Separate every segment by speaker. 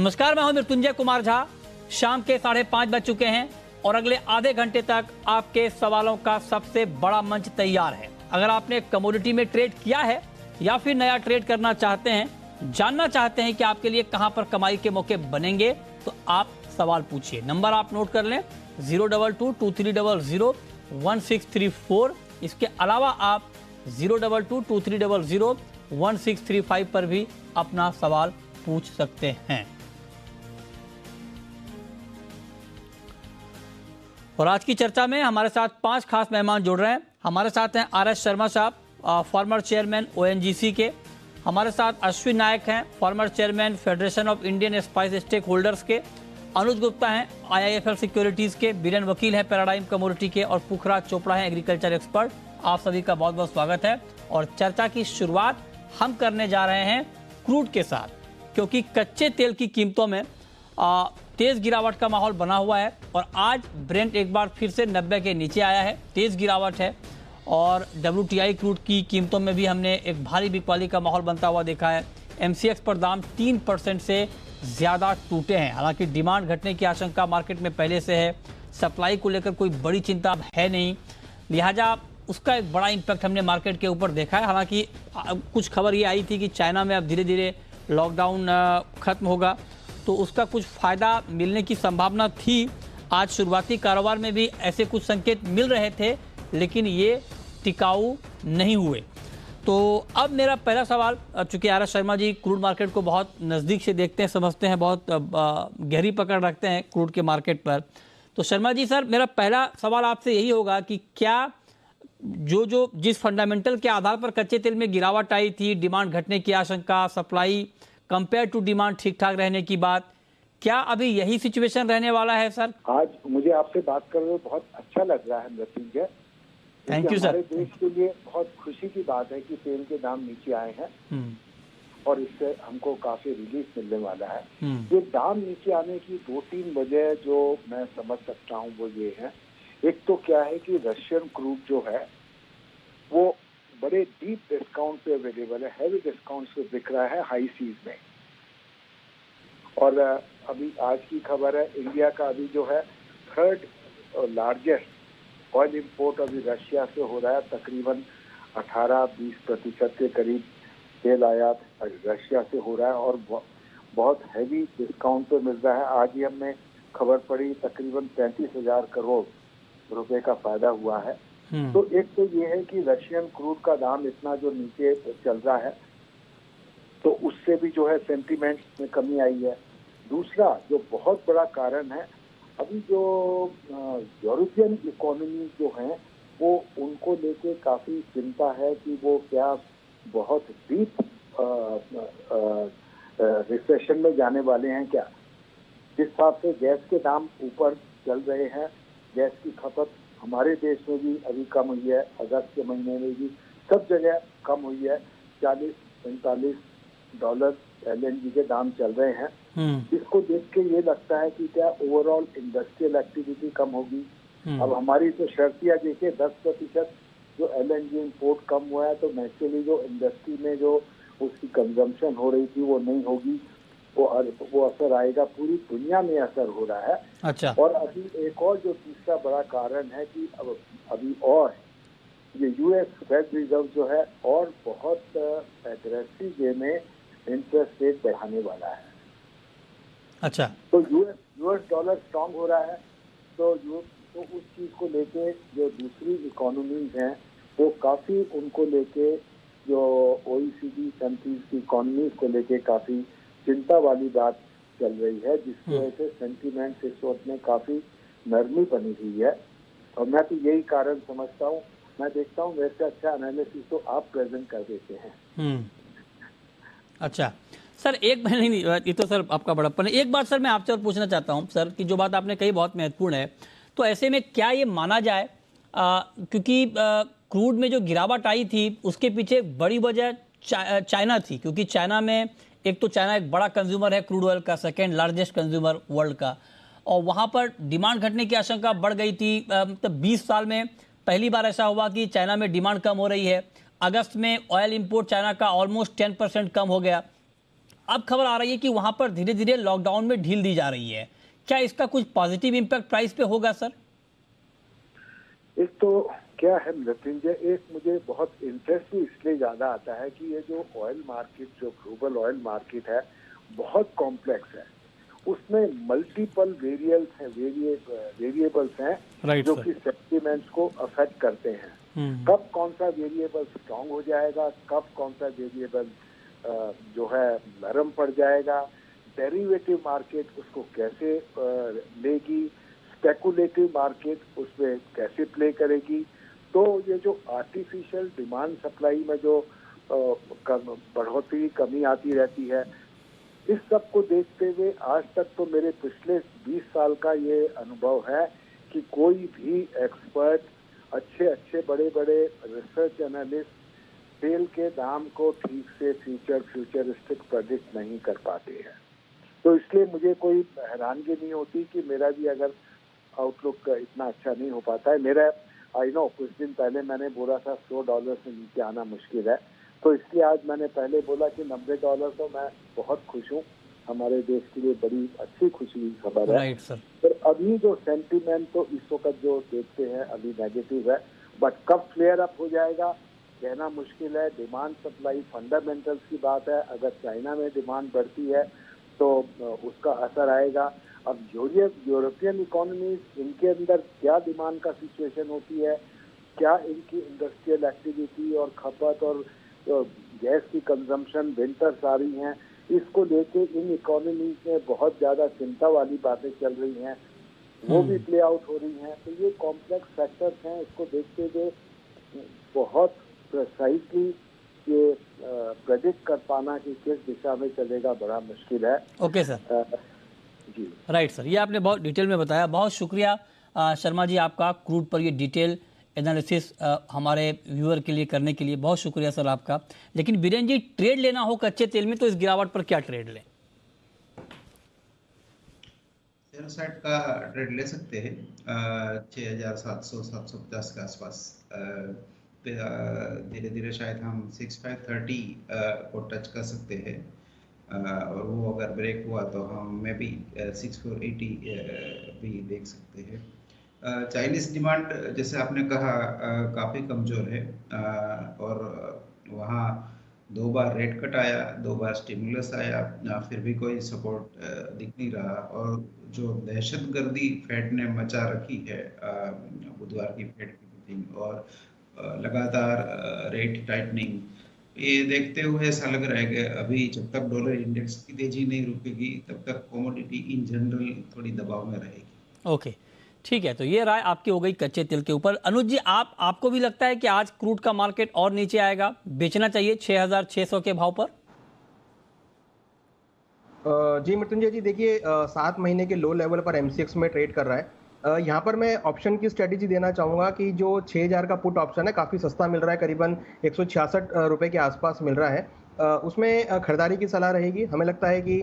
Speaker 1: नमस्कार, मैं हूं मृत्युंजय कुमार झा। शाम के 5:30 बज चुके हैं और अगले आधे घंटे तक आपके सवालों का सबसे बड़ा मंच तैयार है। अगर आपने कमोडिटी में ट्रेड किया है या फिर नया ट्रेड करना चाहते हैं, जानना चाहते हैं कि आपके लिए कहां पर कमाई के मौके बनेंगे, तो आप सवाल पूछिए। नंबर आप नोट कर लें 02223001634। इसके अलावा आप 02223001635 पर भी अपना सवाल पूछ सकते हैं। और आज की चर्चा में हमारे साथ 5 खास मेहमान जुड़ रहे हैं। हमारे साथ हैं आर.एस. शर्मा साहब, फॉर्मर चेयरमैन ONGC के। हमारे साथ अश्विन नायक हैं, former chairman Federation of Indian Spice Stakeholders के। अनुज गुप्ता हैं IIFL सिक्योरिटीज के। बीरेन वकील हैं पैराडाइम कमोडिटी के। और पुखराज चोपड़ा हैं एग्रीकल्चर एक्सपर्ट। आप सभी का बहुत बहुत स्वागत है। और चर्चा की शुरुआत हम करने जा रहे हैं क्रूड के साथ, क्योंकि कच्चे तेल की कीमतों में तेज गिरावट का माहौल बना हुआ है। और आज ब्रेंट एक बार फिर से 90 के नीचे आया है, तेज गिरावट है। और WTI क्रूड की कीमतों में भी हमने एक भारी बिकवाली का माहौल बनता हुआ देखा है। MCX पर दाम 3% से ज़्यादा टूटे हैं। हालांकि डिमांड घटने की आशंका मार्केट में पहले से है, सप्लाई को लेकर कोई बड़ी चिंता है नहीं, लिहाजा उसका एक बड़ा इम्पैक्ट हमने मार्केट के ऊपर देखा है। हालांकि कुछ खबर ये आई थी कि चाइना में अब धीरे धीरे लॉकडाउन खत्म होगा, तो उसका कुछ फ़ायदा मिलने की संभावना थी। आज शुरुआती कारोबार में भी ऐसे कुछ संकेत मिल रहे थे, लेकिन ये टिकाऊ नहीं हुए। तो अब मेरा पहला सवाल, चूँकि RS. Sharma ji crude market को बहुत नज़दीक से देखते हैं, समझते हैं, बहुत गहरी पकड़ रखते हैं क्रूड के मार्केट पर। तो शर्मा जी सर, मेरा पहला सवाल आपसे यही होगा कि क्या जिस फंडामेंटल के आधार पर कच्चे तेल में गिरावट आई थी, डिमांड घटने की आशंका, सप्लाई कंपेयर टू डिमांड ठीक ठाक रहने की बात, क्या अभी यही सिचुएशन रहने वाला है सर?
Speaker 2: आज मुझे आपसे बात कर रहे बहुत अच्छा लग रहा है मृत्युंजय।
Speaker 1: Thank you sir.
Speaker 2: हमारे देश के लिए बहुत खुशी की बात है कि तेल के दाम नीचे आए हैं और इससे हमको काफी रिलीफ मिलने वाला है। ये दाम नीचे आने की 2-3 वजह जो मैं समझ सकता हूँ वो ये है। एक तो क्या है कि रशियन क्रूड जो है वो बड़े डीप डिस्काउंट पे अवेलेबल है, हैवी डिस्काउंट पे बिक रहा है हाई सीज में। और अभी आज की खबर है, इंडिया का अभी जो है 3rd लार्जेस्ट ऑयल इंपोर्ट अभी रशिया से हो रहा है। तकरीबन 18-20% के करीब तेल आयात रशिया से हो रहा है और बहुत हैवी डिस्काउंट पे मिल रहा है। आज ही हमने खबर पड़ी, तकरीबन 35,000 करोड़ रुपए का फायदा हुआ है। तो एक तो ये है कि रशियन क्रूड का दाम इतना जो नीचे चल रहा है, तो उससे भी जो है सेंटीमेंट में कमी आई है। दूसरा जो बहुत बड़ा कारण है, अभी जो यूरोपियन इकोनॉमी जो हैं वो उनको लेके काफी चिंता है कि वो क्या बहुत डीप रिसेशन में जाने वाले हैं क्या। जिस हिसाब से गैस के दाम ऊपर चल रहे हैं, गैस की खपत हमारे देश में भी अभी कम हुई है, अगस्त के महीने में भी सब जगह कम हुई है। $40-45 LNG के दाम चल रहे हैं। इसको देख के ये लगता है कि क्या ओवरऑल इंडस्ट्रियल एक्टिविटी कम होगी। अब हमारी तो शर्तियाँ देखिए, 10% जो LNG इंपोर्ट कम हुआ है, तो नेचुरली जो इंडस्ट्री में जो उसकी कंजम्पशन हो रही थी वो नहीं होगी, वो असर आएगा, पूरी दुनिया में असर हो रहा है।
Speaker 1: अच्छा।
Speaker 2: और अभी एक और जो तीसरा बड़ा कारण है कि अभी और ये US फेड रिजर्व जो है और बहुत एग्रेसिव वे में इंटरेस्ट रेट बढ़ाने वाला है।
Speaker 1: अच्छा।
Speaker 2: तो US डॉलर स्ट्रांग हो रहा है, तो उस चीज को लेके जो दूसरी इकोनॉमीज हैं वो काफी उनको लेके, जो OECD कंट्रीज की इकोनॉमीज को लेके काफी चिंता वाली बात चल रही है, जिसकी वजह से सेंटीमेंट इस वक्त में काफी नरमी बनी हुई है। और मैं तो यही कारण समझता हूँ। मैं देखता हूँ वैसे अच्छा एनालिसिस तो आप प्रेजेंट कर देते हैं।
Speaker 1: अच्छा सर, एक महीने नहीं, ये तो सर आपका बड़प्पन है। एक बात सर मैं आपसे और पूछना चाहता हूँ सर, कि जो बात आपने कही बहुत महत्वपूर्ण है। तो ऐसे में क्या ये माना जाए, क्योंकि क्रूड में जो गिरावट आई थी उसके पीछे बड़ी वजह चाइना थी, क्योंकि चाइना में एक बड़ा कंज्यूमर है क्रूड ऑयल का, 2nd लार्जेस्ट कंज्यूमर वर्ल्ड का, और वहाँ पर डिमांड घटने की आशंका बढ़ गई थी। मतलब 20 साल में पहली बार ऐसा हुआ कि चाइना में डिमांड कम हो रही है। अगस्त में ऑयल इंपोर्ट चाइना का ऑलमोस्ट 10% कम हो गया। अब खबर आ रही है कि वहां पर धीरे धीरे लॉकडाउन में ढील दी जा रही है, क्या इसका कुछ पॉजिटिव इम्पैक्ट प्राइस पे होगा सर?
Speaker 2: एक तो क्या है मृत्युंजय, एक मुझे बहुत इंटरेस्ट भी इसलिए ज्यादा आता है कि ये जो ऑयल मार्केट, जो ग्लोबल ऑयल मार्केट है, बहुत कॉम्प्लेक्स है। उसमें मल्टीपल वेरिएबल्स हैं
Speaker 1: Right,
Speaker 2: जो
Speaker 1: sir.
Speaker 2: कि सेंटिमेंट्स को अफेक्ट करते हैं। कब कौन सा वेरिएबल स्ट्रांग हो जाएगा, कब कौन सा वेरिएबल जो है नरम पड़ जाएगा, डेरिवेटिव मार्केट उसको कैसे लेगी, स्पेकुलेटिव मार्केट उसमें कैसे प्ले करेगी। तो ये जो आर्टिफिशियल डिमांड सप्लाई में जो बढ़ोतरी कमी आती रहती है, इस सब को देखते हुए आज तक तो मेरे पिछले 20 साल का ये अनुभव है कि कोई भी एक्सपर्ट, अच्छे बड़े रिसर्च एनालिस्ट तेल के दाम को ठीक से फ्यूचरिस्टिक प्रेडिक्ट नहीं कर पाते हैं। तो इसलिए मुझे कोई हैरानगी नहीं होती कि मेरा भी अगर आउटलुक इतना अच्छा नहीं हो पाता है। मेरा आई नो कुछ दिन पहले मैंने बोला था $100 से नीचे आना मुश्किल है, तो इसलिए आज मैंने पहले बोला कि $90 तो मैं बहुत खुश हूँ। हमारे देश के लिए बड़ी अच्छी खुशी की खबर है।
Speaker 1: Right sir.
Speaker 2: पर अभी जो सेंटीमेंट तो इस वक्त जो देखते हैं अभी नेगेटिव है, बट कब फ्लेयर अप हो जाएगा कहना मुश्किल है। डिमांड सप्लाई फंडामेंटल्स की बात है। अगर चाइना में डिमांड बढ़ती है तो उसका असर आएगा। अब यूरोपियन इकोनॉमीज, इनके अंदर क्या डिमांड का सिचुएशन होती है, क्या इनकी इंडस्ट्रियल एक्टिविटी और खपत और गैस की कंजम्पशन विंटर्स आ रही हैं, इसको लेके इन इकोनॉमीज में बहुत ज्यादा चिंता वाली बातें चल रही हैं, वो भी प्ले आउट हो रही हैं। तो ये कॉम्प्लेक्स फैक्टर्स हैं, इसको देखते हुए बहुत प्रिसाइजली ये प्रेडिक्ट कर पाना कि किस दिशा में चलेगा बड़ा मुश्किल है।
Speaker 1: Okay sir.
Speaker 2: जी
Speaker 1: राइट सर, ये आपने बहुत डिटेल में बताया। बहुत शुक्रिया शर्मा जी आपका, क्रूड पर ये डिटेल एनालिसिस हमारे व्यूअर के लिए करने के लिए बहुत शुक्रिया सर आपका। लेकिन बीरेन जी, ट्रेड लेना हो कच्चे तेल में तो इस गिरावट पर क्या ट्रेड लें?
Speaker 3: शेयर साइड का ट्रेड ले सकते हैं 6700-750 के आसपास। धीरे धीरे शायद हम 6530 को टच कर सकते हैं, और वो अगर ब्रेक हुआ तो हम मे बी 6480 भी देख सकते हैं। चाइनीज डिमांड जैसे आपने कहा काफ़ी कमज़ोर है, और वहाँ 2 बार रेट कट आया, 2 बार स्टिमुलस आया, फिर भी कोई सपोर्ट दिख नहीं रहा। और जो दहशतगर्दी फेड ने मचा रखी है बुधवार की फेड की मीटिंग और लगातार रेट टाइटनिंग, ये देखते हुए ऐसा लग रहा है कि अभी जब तक डॉलर इंडेक्स की तेजी नहीं रुकेगी तब तक कमोडिटी इन जनरल थोड़ी दबाव में रहेगी।
Speaker 1: ओके, ठीक है। तो ये राय आपकी हो गई कच्चे तेल के ऊपर। अनुज जी, आपको भी लगता है कि आज क्रूड का मार्केट और नीचे आएगा, बेचना चाहिए 6600 के भाव पर?
Speaker 4: जी मृत्युंजय जी, देखिए 7 महीने के लो लेवल पर एमसीएक्स में ट्रेड कर रहा है। यहाँ पर मैं ऑप्शन की स्ट्रेटेजी देना चाहूँगा कि जो 6000 का पुट ऑप्शन है काफ़ी सस्ता मिल रहा है, करीबन 166 रुपये के आसपास मिल रहा है। उसमें खरीदारी की सलाह रहेगी। हमें लगता है कि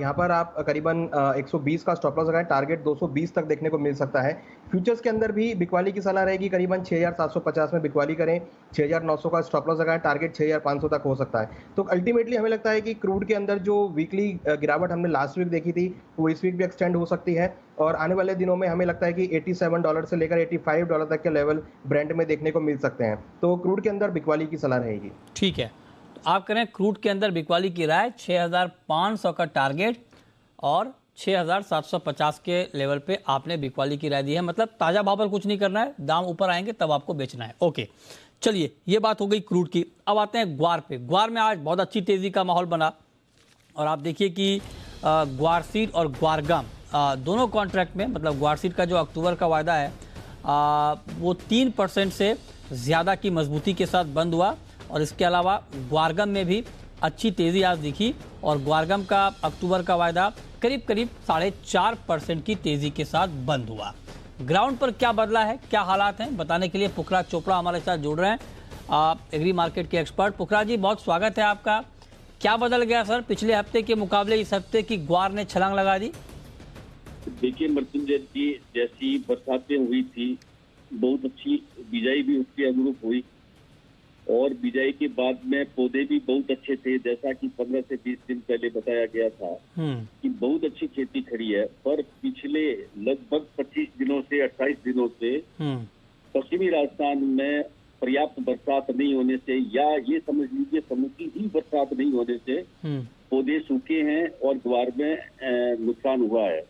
Speaker 4: यहाँ पर आप करीबन 120 का स्टॉप लॉस लगाएं, टारगेट 220 तक देखने को मिल सकता है। फ्यूचर्स के अंदर भी बिकवाली की सलाह रहेगी, करीबन 6750 में बिकवाली करें, 6900 का स्टॉप लॉस लगाएं, टारगेट 6500 तक हो सकता है। तो अल्टीमेटली हमें लगता है कि क्रूड के अंदर जो वीकली गिरावट हमने लास्ट वीक देखी थी वो इस वीक भी एक्सटेंड हो सकती है, और आने वाले दिनों में हमें लगता है कि $87 से लेकर $85 तक के लेवल ब्रेंट में देखने को मिल सकते हैं। तो क्रूड के अंदर बिकवाली की सलाह रहेगी।
Speaker 1: ठीक है, तो आप करें क्रूड के अंदर बिकवाली की राय, 6500 का टारगेट और 6750 के लेवल पे आपने बिकवाली की राय दी है। मतलब ताज़ा भाव पर कुछ नहीं करना है, दाम ऊपर आएंगे तब आपको बेचना है। ओके, चलिए, ये बात हो गई क्रूड की। अब आते हैं ग्वार पे। ग्वार में आज बहुत अच्छी तेज़ी का माहौल बना, और आप देखिए कि ग्वारसीड और ग्वारगम दोनों कॉन्ट्रैक्ट में, मतलब ग्वारसीड का जो अक्टूबर का वायदा है वो 3% से ज़्यादा की मजबूती के साथ बंद हुआ, और इसके अलावा ग्वारगम में भी अच्छी तेज़ी आज दिखी, और ग्वारगम का अक्टूबर का वायदा करीब 4.5% की तेज़ी के साथ बंद हुआ। ग्राउंड पर क्या बदला है, क्या हालात हैं, बताने के लिए पुखराज चोपड़ा हमारे साथ जुड़ रहे हैं, एग्री मार्केट के एक्सपर्ट। पुखराज जी, बहुत स्वागत है आपका। क्या बदल गया सर पिछले हफ्ते के मुकाबले इस हफ्ते की ग्वार ने छलांग लगा दी?
Speaker 5: देखिए मृत्युंजय जी, जैसी बरसातें हुई थी, बहुत अच्छी बिजाई भी उसकी अनुरूप हुई। और बिजाई के बाद में पौधे भी बहुत अच्छे थे, जैसा कि 15 से 20 दिन पहले बताया गया था कि बहुत अच्छी खेती खड़ी है। पर पिछले लगभग 25 दिनों से 28 दिनों से पश्चिमी राजस्थान में पर्याप्त बरसात नहीं होने से, या ये समझ लीजिए समूची ही बरसात नहीं होने से पौधे सूखे हैं और ग्वार में नुकसान हुआ है।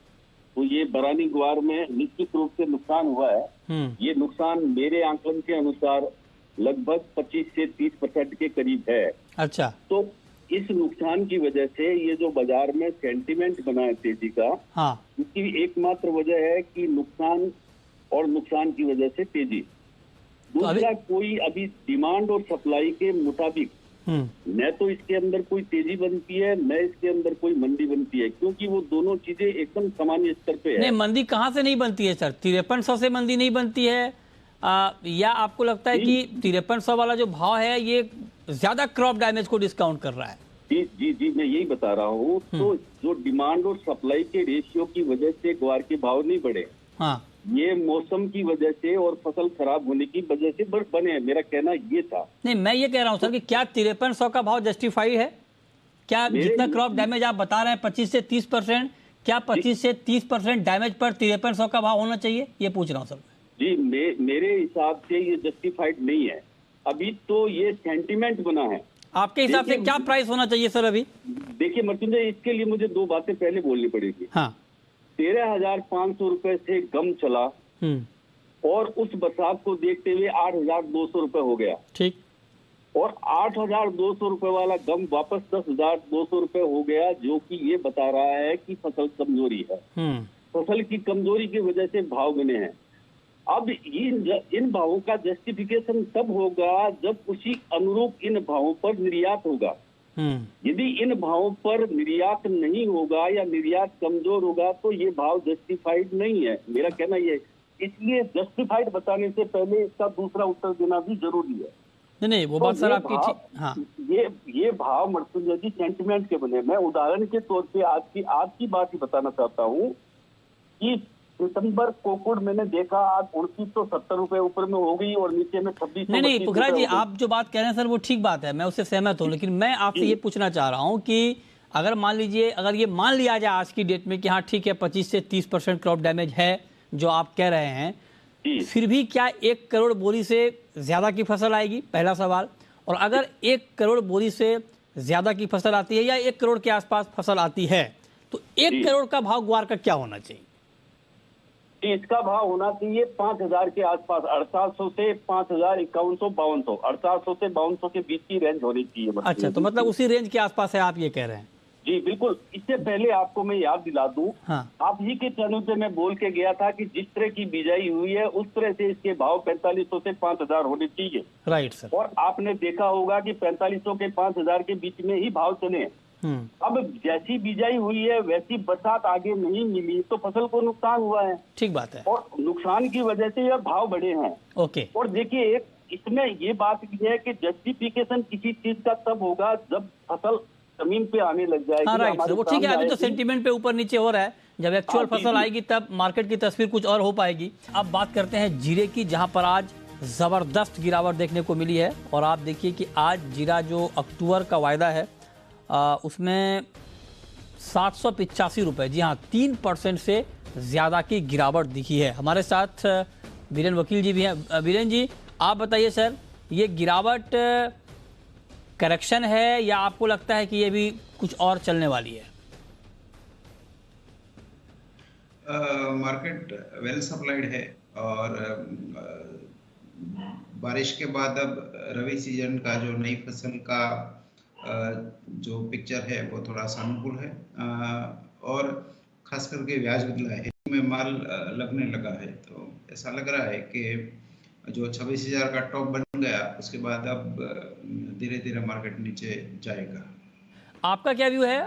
Speaker 5: तो ये बरानी ग्वार में निश्चित रूप से नुकसान हुआ है। ये नुकसान मेरे आंकलन के अनुसार लगभग 25 से 30% के करीब है।
Speaker 1: अच्छा,
Speaker 5: तो इस नुकसान की वजह से ये जो बाजार में सेंटीमेंट बना है तेजी का,
Speaker 1: हाँ,
Speaker 5: इसकी एकमात्र वजह है कि नुकसान, और नुकसान की वजह से तेजी। दूसरा, कोई अभी डिमांड और सप्लाई के मुताबिक न तो इसके अंदर कोई तेजी बनती है, न इसके अंदर कोई मंदी बनती है, क्योंकि वो दोनों चीजें एकदम सामान्य स्तर पे है।
Speaker 1: नहीं, मंदी कहाँ से नहीं बनती है सर? 5300 से मंदी नहीं बनती है? या आपको लगता है कि 5300 वाला जो भाव है ये ज्यादा क्रॉप डैमेज को डिस्काउंट कर रहा है?
Speaker 5: जी जी जी, मैं यही बता रहा हूँ। तो जो डिमांड और सप्लाई के रेशियो की वजह से ग्वार के भाव नहीं बढ़े,
Speaker 1: हाँ,
Speaker 5: ये मौसम की वजह से और फसल खराब होने की वजह से बने। मेरा कहना ये था।
Speaker 1: नहीं, मैं ये कह रहा हूँ सर कि क्या 5300 का भाव जस्टिफाइड है? क्या जितना क्रॉप डैमेज आप बता रहे हैं 25 से 30%, क्या 25 से 30% डैमेज पर 5300 का भाव होना चाहिए? ये पूछ रहा हूँ सर।
Speaker 5: जी, मेरे हिसाब से ये जस्टिफाइड नहीं है। अभी तो ये सेंटीमेंट बना है।
Speaker 1: आपके हिसाब से क्या प्राइस होना चाहिए सर अभी?
Speaker 5: देखिए मृत्युंजय, इसके लिए मुझे दो बातें पहले बोलनी पड़ेगी।
Speaker 1: हाँ,
Speaker 5: 13,500 रुपए से गम चला और उस बरसात को देखते हुए 8,200 रुपए हो गया।
Speaker 1: ठीक।
Speaker 5: और 8,200 रुपए वाला गम वापस 10,200 रुपए हो गया, जो कि ये बता रहा है कि फसल कमजोरी है। फसल की कमजोरी की वजह से भाव बने हैं। अब इन भावों का जस्टिफिकेशन तब होगा जब उसी अनुरूप इन भावों पर निर्यात होगा। यदि इन भावों पर निर्यात नहीं होगा या निर्यात कमजोर होगा तो ये भाव जस्टिफाइड नहीं है। मेरा कहना ये, इसलिए जस्टिफाइड बताने से पहले इसका दूसरा उत्तर देना भी जरूरी है।
Speaker 1: नहीं, वो बात सर आपकी ठीक। हाँ,
Speaker 5: ये भाव मृत्युंजय जी सेंटिमेंट के बने। मैं उदाहरण के तौर पे आज की बात ही बताना चाहता हूँ कि सितंबर कोकुड़ मैंने देखा आज 2970 रुपए ऊपर में हो गई और नीचे में 26।
Speaker 1: नहीं पुखराज जी, आप जो बात कह रहे हैं सर वो ठीक बात है, मैं उससे सहमत हूँ, लेकिन मैं आपसे ये पूछना चाह रहा हूँ कि अगर मान लीजिए, अगर ये मान लिया जाए आज की डेट में कि हाँ ठीक है 25 से 30% क्रॉप डैमेज है जो आप कह रहे हैं, फिर भी क्या 1 करोड़ बोरी से ज्यादा की फसल आएगी? पहला सवाल। और अगर 1 करोड़ बोरी से ज्यादा की फसल आती है या 1 करोड़ के आसपास फसल आती है तो 1 करोड़ का भाव ग्वार का क्या होना चाहिए?
Speaker 5: इसका भाव होना चाहिए 5,000 के आसपास, 4800 से 5,000, 5100, 5200, 4800 से 5200 के बीच की रेंज होनी चाहिए।
Speaker 1: अच्छा, तो मतलब उसी रेंज के आसपास है, आप ये कह रहे हैं?
Speaker 5: जी बिल्कुल। इससे पहले आपको मैं याद दिला दूं,
Speaker 1: हाँ,
Speaker 5: आप ही के चैनल पे मैं बोल के गया था कि जिस तरह की बिजाई हुई है उस तरह से इसके भाव 4500 से 5,000 होने चाहिए।
Speaker 1: Right sir.
Speaker 5: और आपने देखा होगा कि 4500 के 5,000 के बीच में ही भाव चले। अब जैसी बिजाई हुई है वैसी बरसात आगे नहीं मिली तो फसल को नुकसान हुआ है।
Speaker 1: ठीक बात है।
Speaker 5: और नुकसान की वजह से यह भाव बढ़े हैं।
Speaker 1: ओके।
Speaker 5: और देखिए, एक इसमें ये बात भी है कि जस्टिफिकेशन किसी चीज का तब होगा जब फसल जमीन पे आने लग जाएगी।
Speaker 1: हाँ, राइट सर, वो ठीक है। अभी तो सेंटीमेंट पे ऊपर नीचे हो रहा है, जब एक्चुअल फसल आएगी तब मार्केट की तस्वीर कुछ और हो पाएगी। अब बात करते हैं जीरे की, जहां पर आज जबरदस्त गिरावट देखने को मिली है। और आप देखिए कि आज जीरा जो अक्टूबर का वायदा है उसमें 785 रुपये, जी हाँ 3% से ज़्यादा की गिरावट दिखी है। हमारे साथ बीरेन वकील जी भी हैं। बीरेन जी, आप बताइए सर, ये गिरावट करेक्शन है या आपको लगता है कि ये भी कुछ और चलने वाली है?
Speaker 3: मार्केट वेल सप्लाइड है और बारिश के बाद अब रबी सीजन का जो नई फसल का जो पिक्चर है वो थोड़ा सा अनुकूल है और खास करके ब्याज बदला है में माल लगने लगा है। तो ऐसा लग रहा है कि जो 26,000 का टॉप बन गया उसके बाद अब धीरे धीरे मार्केट नीचे जाएगा।
Speaker 1: आपका क्या व्यू है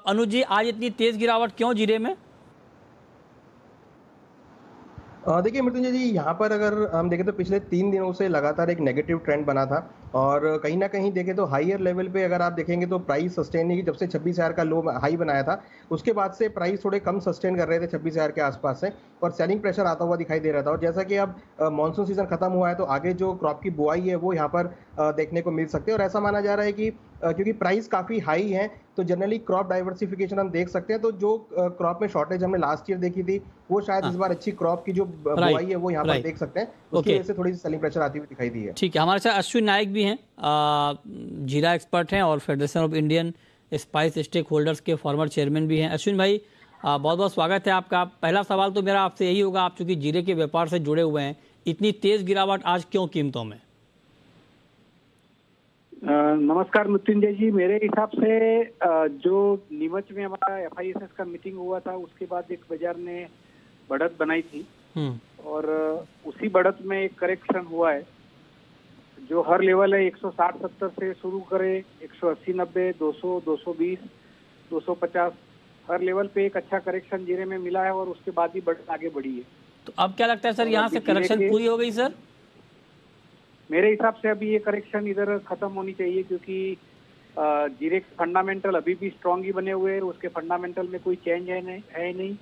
Speaker 1: अनुज जी, आज इतनी तेज गिरावट क्यों जीरे में?
Speaker 4: देखिए मृत्युंजय जी, यहाँ पर अगर हम देखें तो पिछले 3 दिनों से लगातार एक नेगेटिव ट्रेंड बना था और कहीं ना कहीं देखें तो हाईयर लेवल पे अगर आप देखेंगे तो प्राइस सस्टेन नहीं, जब से 26,000 का लो हाई बनाया था उसके बाद से प्राइस थोड़े कम सस्टेन कर रहे थे 26,000 के आसपास से, और सेलिंग प्रेशर आता हुआ दिखाई दे रहा था। और जैसा कि अब मानसून सीजन खत्म हुआ है तो आगे जो क्रॉप की बुआई है वो यहाँ पर देखने को मिल सकती है। और ऐसा माना जा रहा है कि क्योंकि प्राइस काफ़ी हाई है तो जनरली क्रॉप डाइवर्सिफिकेशन हम देख सकते हैं। तो जो क्रॉप में शॉर्टेज हमने लास्ट ईयर देखी थी वो शायद इस बार अच्छी क्रॉप की जो बुआई है वो यहाँ पर देख सकते हैं, उसकी वजह से थोड़ी सी सेलिंग प्रेशर आती हुई दिखाई दी है।
Speaker 1: ठीक है, हमारे साथ अश्विन नायक भी हैं, जीरा एक्सपर्ट हैं और Federation of Indian Spice Stakeholders के फॉर्मर चेयरमैन भी हैं। अश्विन भाई बहुत बहुत स्वागत है आपका। पहला सवाल तो मेरा आपसे यही होगा, आप चूंकि जीरे के व्यापार से जुड़े हुए हैं, इतनी तेज गिरावट आज क्यों कीमतों में?
Speaker 6: नमस्कार मृत्युंजय जी, मेरे हिसाब से जो नीमच में हमारा FISS का मीटिंग हुआ था उसके बाद एक बाजार ने बढ़त बनाई थी और उसी बढ़त में एक करेक्शन हुआ है जो हर लेवल है 160-70 से शुरू करे 180-90, 200, 220, 250 हर लेवल पे एक अच्छा करेक्शन जीरे में मिला है और उसके बाद ही बढ़त आगे बढ़ी है।
Speaker 1: तो अब क्या लगता है सर, यहाँ से करेक्शन पूरी हो गई सर?
Speaker 6: मेरे हिसाब से अभी ये करेक्शन इधर खत्म होनी चाहिए क्योंकि जीरे के फंडामेंटल अभी भी स्ट्रांग ही बने हुए हैं, उसके फंडामेंटल में कोई चेंज है नहीं,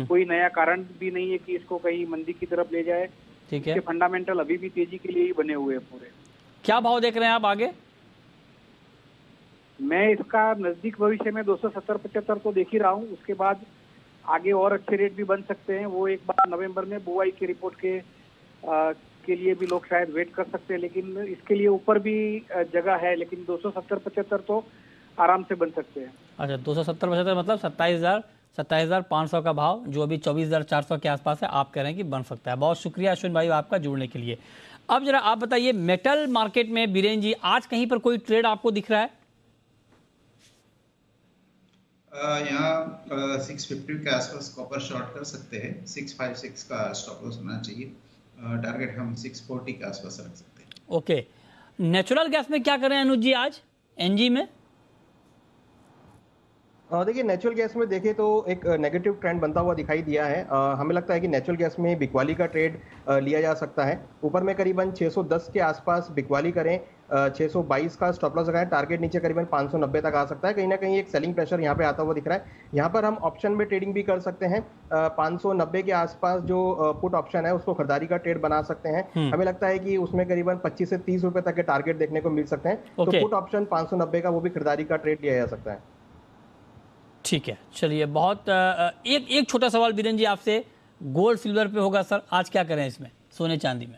Speaker 6: कोई नया कारण भी नहीं है कि इसको कहीं मंदी की तरफ ले जाए।
Speaker 1: ठीक है,
Speaker 6: इसके फंडामेंटल अभी भी तेजी के लिए ही बने हुए हैं पूरे।
Speaker 1: क्या भाव देख रहे हैं आप आगे?
Speaker 6: मैं इसका नजदीक भविष्य में 270-75 तो देख ही रहा हूँ, उसके बाद आगे और अच्छे रेट भी बन सकते हैं। वो एक बार नवंबर में बुआई की रिपोर्ट के लिए भी लोग शायद वेट कर सकते हैं, लेकिन इसके लिए ऊपर भी जगह है, लेकिन 270-75 तो आराम से बन सकते हैं।
Speaker 1: अच्छा, 270-75 मतलब 27,500 का भाव जो अभी 24,400 के आसपास है, आप कह रहे हैं कि बन सकता है। बहुत शुक्रिया अश्विन भाई आपका जुड़ने के लिए। अब जरा आप बताइए, मेटल मार्केट में बीरेन जी आज कहीं पर कोई ट्रेड आपको दिख रहा है?
Speaker 3: यहाँ 650 के आसपास कॉपर शॉर्ट कर सकते हैं, 656 का स्टॉप लॉस होना चाहिए, टारगेट हम 640 के आसपास रख सकते हैं।
Speaker 1: ओके, नेचुरल गैस में क्या करें अनुज जी आज एनजी में?
Speaker 4: देखिए नेचुरल गैस में देखें तो एक नेगेटिव ट्रेंड बनता हुआ दिखाई दिया है। हमें लगता है कि नेचुरल गैस में बिकवाली का ट्रेड लिया जा सकता है। ऊपर में करीबन 610 के आसपास बिकवाली करें, 622 का स्टॉप लॉस लगाएं, टारगेट नीचे करीबन 590 तक आ सकता है। कहीं ना कहीं एक सेलिंग प्रेशर यहाँ पे आता हुआ दिख रहा है। यहाँ पर हम ऑप्शन में ट्रेडिंग भी कर सकते हैं। 590 के आसपास जो पुट ऑप्शन है उसको खरीदारी का ट्रेड बना सकते हैं। हमें लगता है कि उसमें करीबन 25 से 30 रुपए तक के टारगेट देखने को मिल सकते हैं। तो पुट ऑप्शन 590 का वो भी खरीदारी का ट्रेड लिया जा सकता है।
Speaker 1: ठीक है, चलिए बहुत एक छोटा सवाल बीरेन जी आपसे, गोल्ड सिल्वर पे होगा सर, आज क्या करें इसमें, सोने चांदी में?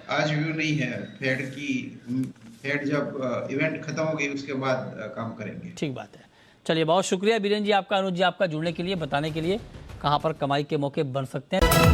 Speaker 3: आज व्यू नहीं है फेड जब इवेंट खत्म हो गई उसके बाद काम करेंगे।
Speaker 1: ठीक बात है, चलिए बहुत शुक्रिया बीरेन जी आपका, अनुज जी आपका जुड़ने के लिए, बताने के लिए कहाँ पर कमाई के मौके बन सकते हैं।